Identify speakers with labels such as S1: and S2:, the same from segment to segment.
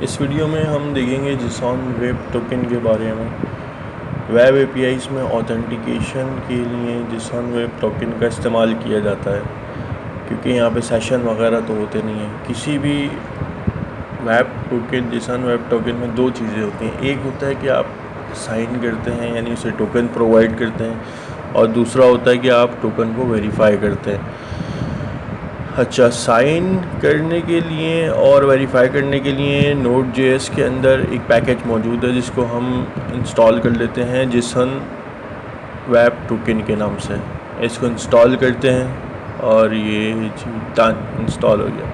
S1: इस वीडियो में हम देखेंगे JSON वेब टोकन के बारे में। वेब APIs में ऑथेंटिकेशन के लिए JSON वेब टोकन का इस्तेमाल किया जाता है, क्योंकि यहाँ पे सेशन वगैरह तो होते नहीं हैं। किसी भी web token JSON web token में दो चीज़ें होती हैं। एक होता है कि आप साइन करते हैं, यानी उसे टोकन प्रोवाइड करते हैं, और दूसरा होता है कि आप टोकन को वेरीफाई करते हैं। अच्छा, साइन करने के लिए और वेरीफाई करने के लिए Node.js के अंदर एक पैकेज मौजूद है जिसको हम इंस्टॉल कर लेते हैं JSON वेब टोकन के नाम से। इसको इंस्टॉल करते हैं और ये इंस्टॉल हो गया।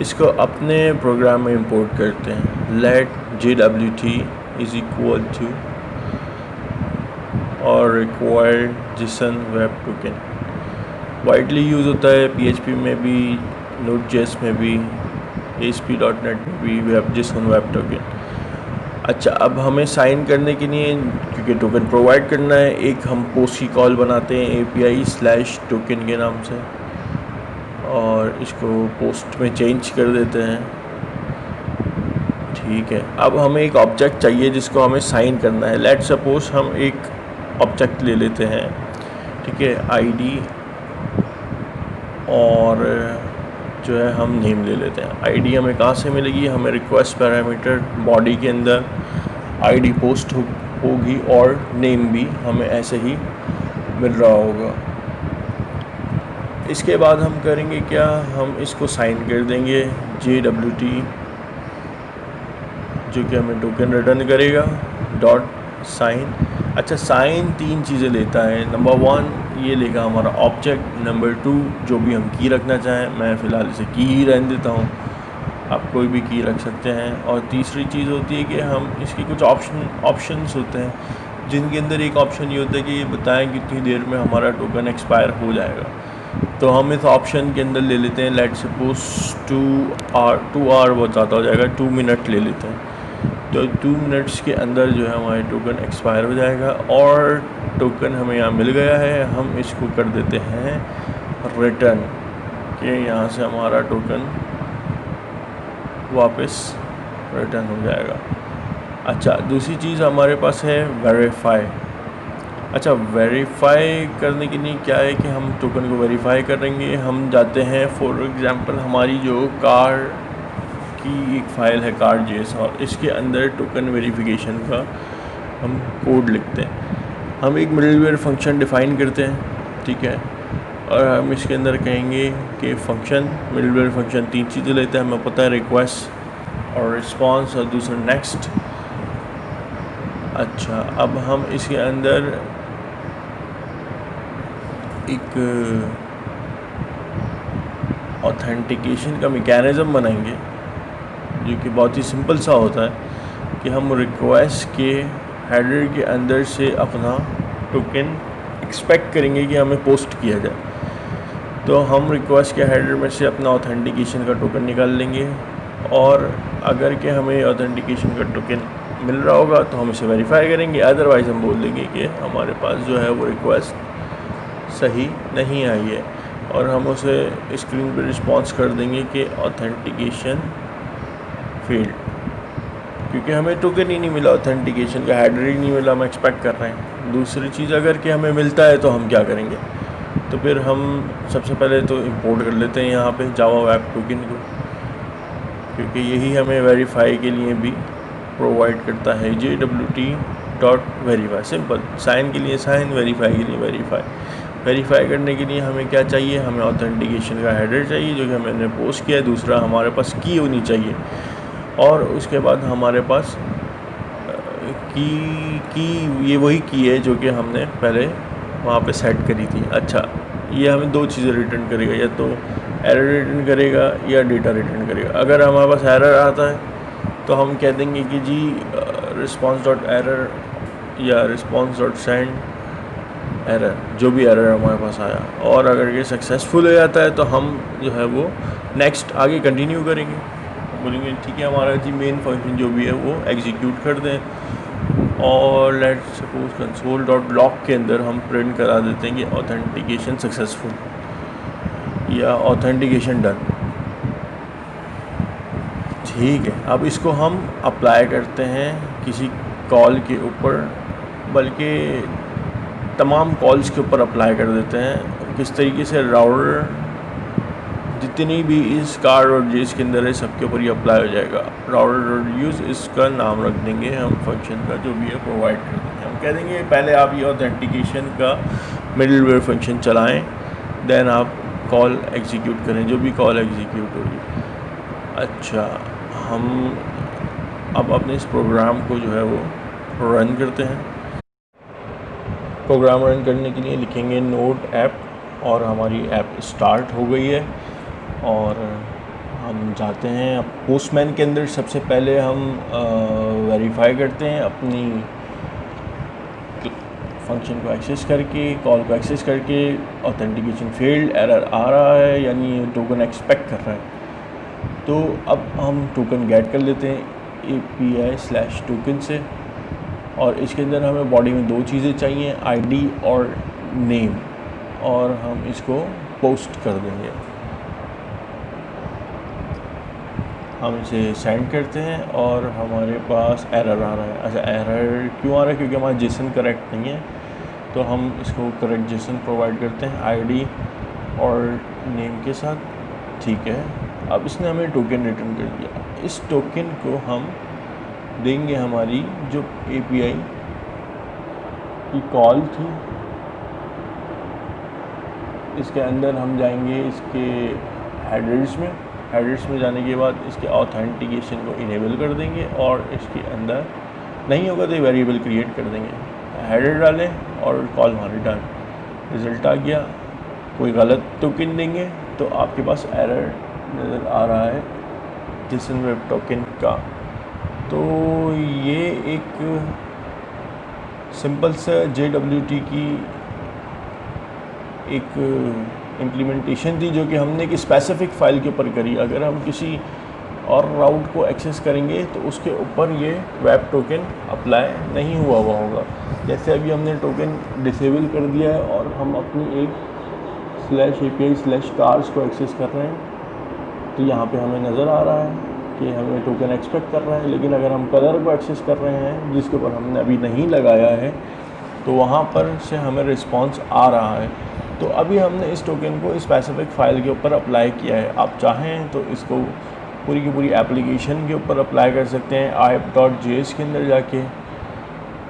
S1: इसको अपने प्रोग्राम में इंपोर्ट करते हैं। let JWT is equal to और required JSON web token. Widely use होता है PHP में भी, Node.js में भी, ASP.NET में भी JSON वेब टोकन। अच्छा, अब हमें साइन करने के लिए, क्योंकि टोकन प्रोवाइड करना है, एक हम पोस्ट की कॉल बनाते हैं API/टोकन के नाम से, और इसको पोस्ट में चेंज कर देते हैं। ठीक है, अब हमें एक ऑब्जेक्ट चाहिए जिसको हमें साइन करना है। लेट सपोज हम एक ऑब्जेक्ट ले लेते हैं, ठीक है, ID, और जो है हम नेम ले लेते हैं। ID हमें कहाँ से मिलेगी? हमें रिक्वेस्ट पैरामीटर बॉडी के अंदर ID पोस्ट होगी, और नेम भी हमें ऐसे ही मिल रहा होगा। इसके बाद हम करेंगे क्या, हम इसको साइन कर देंगे JWT, जो कि हमें टोकन रिटर्न करेगा डॉट साइन। अच्छा, साइन तीन चीज़ें लेता है। नंबर 1 ये लेगा हमारा ऑब्जेक्ट। नंबर 2 जो भी हम की रखना चाहें, मैं फ़िलहाल इसे की ही रहने देता हूँ, आप कोई भी की रख सकते हैं। और तीसरी चीज़ होती है कि हम इसके कुछ ऑप्शंस होते हैं, जिनके अंदर एक ऑप्शन ये होता है कि ये बताएं कितनी देर में हमारा टोकन एक्सपायर हो जाएगा। तो हम इस ऑप्शन के अंदर ले लेते हैं, लेट सपोज 2 आवर बहुत ज़्यादा हो जाएगा, 2 मिनट ले लेते हैं। तो 2 मिनट्स के अंदर जो है हमारे टोकन एक्सपायर हो जाएगा, और टोकन हमें यहाँ मिल गया है। हम इसको कर देते हैं रिटर्न, कि यहाँ से हमारा टोकन वापस रिटर्न हो जाएगा। अच्छा, दूसरी चीज़ हमारे पास है वेरीफाई। अच्छा, वेरीफाई करने के लिए क्या है कि हम टोकन को वेरीफाई करेंगे। हम जाते हैं, फॉर एग्जांपल हमारी जो कार की एक फ़ाइल है car.js, और इसके अंदर टोकन वेरिफिकेशन का हम कोड लिखते हैं। हम एक मिडलवेयर फंक्शन डिफ़ाइन करते हैं, ठीक है, और हम इसके अंदर कहेंगे कि फंक्शन, मिडलवेयर फंक्शन 3 चीज़ें लेता है, हमें पता है, रिक्वेस्ट और रिस्पॉन्स और दूसरा नेक्स्ट। अच्छा, अब हम इसके अंदर एक ऑथेंटिकेशन का मैकेनिज़्म बनाएंगे, जो कि बहुत ही सिंपल सा होता है कि हम रिक्वेस्ट के हेडर के अंदर से अपना टोकन एक्सपेक्ट करेंगे कि हमें पोस्ट किया जाए। तो हम रिक्वेस्ट के हेडर में से अपना ऑथेंटिकेशन का टोकन निकाल लेंगे, और अगर कि हमें ऑथेंटिकेशन का टोकन मिल रहा होगा तो हम इसे वेरीफाई करेंगे, अदरवाइज़ हम बोल देंगे कि हमारे पास जो है वो रिक्वेस्ट सही नहीं आई है, और हम उसे स्क्रीन पर रिस्पॉन्स कर देंगे कि ऑथेंटिकेशन फील्ड, क्योंकि हमें टोकन ही नहीं मिला, ऑथेंटिकेशन का हेडर ही नहीं मिला, हम एक्सपेक्ट कर रहे हैं। दूसरी चीज़, अगर कि हमें मिलता है तो हम क्या करेंगे, तो फिर हम सबसे पहले तो इंपोर्ट कर लेते हैं यहाँ पे जावा वेब टोकन को, क्योंकि यही हमें वेरीफाई के लिए भी प्रोवाइड करता है। JWT.verify, सिंपल, साइन के लिए साइन, वेरीफाई के लिए वेरीफाई। वेरीफाई करने के लिए हमें क्या चाहिए, हमें ऑथेंटिकेशन का हेडर चाहिए जो कि मैंने पोस्ट किया है। दूसरा, हमारे पास की होनी चाहिए, और उसके बाद हमारे पास की ये वही की है जो कि हमने पहले वहाँ पे सेट करी थी। अच्छा, ये हमें दो चीज़ें रिटर्न करेगा, या तो एरर रिटर्न करेगा या डेटा रिटर्न करेगा। अगर हमारे पास एरर आता है तो हम कह देंगे कि जी response.error या response.send एरर, जो भी एरर हमारे पास आया। और अगर ये सक्सेसफुल हो जाता है तो हम जो है वो नेक्स्ट आगे कंटिन्यू करेंगे, बोलेंगे ठीक है, हमारा जी मेन फंक्शन जो भी है वो एग्जीक्यूट कर दें, और लेट सपोज console.log के अंदर हम प्रिंट करा देते हैं कि ऑथेंटिकेशन सक्सेसफुल या ऑथेंटिकेशन डन। ठीक है, अब इसको हम अप्लाई करते हैं किसी कॉल के ऊपर, बल्कि तमाम कॉल्स के ऊपर अप्लाई कर देते हैं। किस तरीके से राउटर जितनी भी इस कार और जेस के अंदर है सबके ऊपर ये अप्लाई हो जाएगा। राउटर यूज़ इसका नाम रख देंगे हम, फंक्शन का जो भी है प्रोवाइड कर देंगे। हम कह देंगे पहले आप ये ऑथेंटिकेशन का मिडलवेयर फंक्शन चलाएं, देन आप कॉल एग्जीक्यूट करें, जो भी कॉल एग्जीक्यूट होगी। अच्छा, हम अब अपने इस प्रोग्राम को जो है वो रन करते हैं। प्रोग्राम रन करने के लिए लिखेंगे नोड ऐप, और हमारी ऐप स्टार्ट हो गई है। और हम जाते हैं अब पोस्टमैन के अंदर। सबसे पहले हम वेरीफाई करते हैं अपनी फंक्शन को एक्सेस करके, कॉल को एक्सेस करके ऑथेंटिकेशन फेल्ड एरर आ रहा है, यानी टोकन एक्सपेक्ट कर रहा है। तो अब हम टोकन गेट कर लेते हैं API/टोकन से, और इसके अंदर हमें बॉडी में दो चीज़ें चाहिए, ID और नेम, और हम इसको पोस्ट कर देंगे। हम इसे सेंड करते हैं और हमारे पास एरर आ रहा है। अच्छा, एरर क्यों आ रहा है? क्योंकि हमारा जेसन करेक्ट नहीं है, तो हम इसको करेक्ट जेसन प्रोवाइड करते हैं ID और नेम के साथ। ठीक है, अब इसने हमें टोकन रिटर्न कर दिया। इस टोकन को हम देंगे हमारी जो API की कॉल थी, इसके अंदर हम जाएंगे इसके हेडर्स में जाने के बाद इसके ऑथेंटिकेशन को इनेबल कर देंगे, और इसके अंदर नहीं होगा तो ये वेरिएबल क्रिएट कर देंगे। हेडर डालें और कॉल हमारी डन, रिज़ल्ट आ गया। कोई गलत टोकन देंगे तो आपके पास एरर नज़र आ रहा है जेसन वेब टोकन का। तो ये एक सिंपल सा JWT की एक इम्प्लीमेंटेशन थी, जो कि हमने एक स्पेसिफिक फ़ाइल के ऊपर करी। अगर हम किसी और राउट को एक्सेस करेंगे तो उसके ऊपर ये वेब टोकन अप्लाई नहीं हुआ होगा। जैसे अभी हमने टोकन डिसेबल कर दिया है और हम अपनी एक /API/cars को एक्सेस कर रहे हैं, तो यहाँ पे हमें नज़र आ रहा है कि हमें टोकन एक्सपेक्ट कर रहा है। लेकिन अगर हम कलर को एक्सेस कर रहे हैं जिसके ऊपर हमने अभी नहीं लगाया है, तो वहाँ पर से हमें रिस्पॉन्स आ रहा है। तो अभी हमने इस टोकन को स्पेसिफिक फ़ाइल के ऊपर अप्लाई किया है। आप चाहें तो इसको पूरी की पूरी एप्लीकेशन के ऊपर अप्लाई कर सकते हैं app.js के अंदर जाके,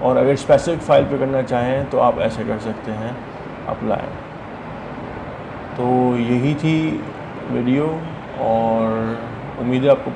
S1: और अगर स्पेसिफिक फ़ाइल पे करना चाहें तो आप ऐसे कर सकते हैं अप्लाई। तो यही थी वीडियो, और उम्मीद है आपको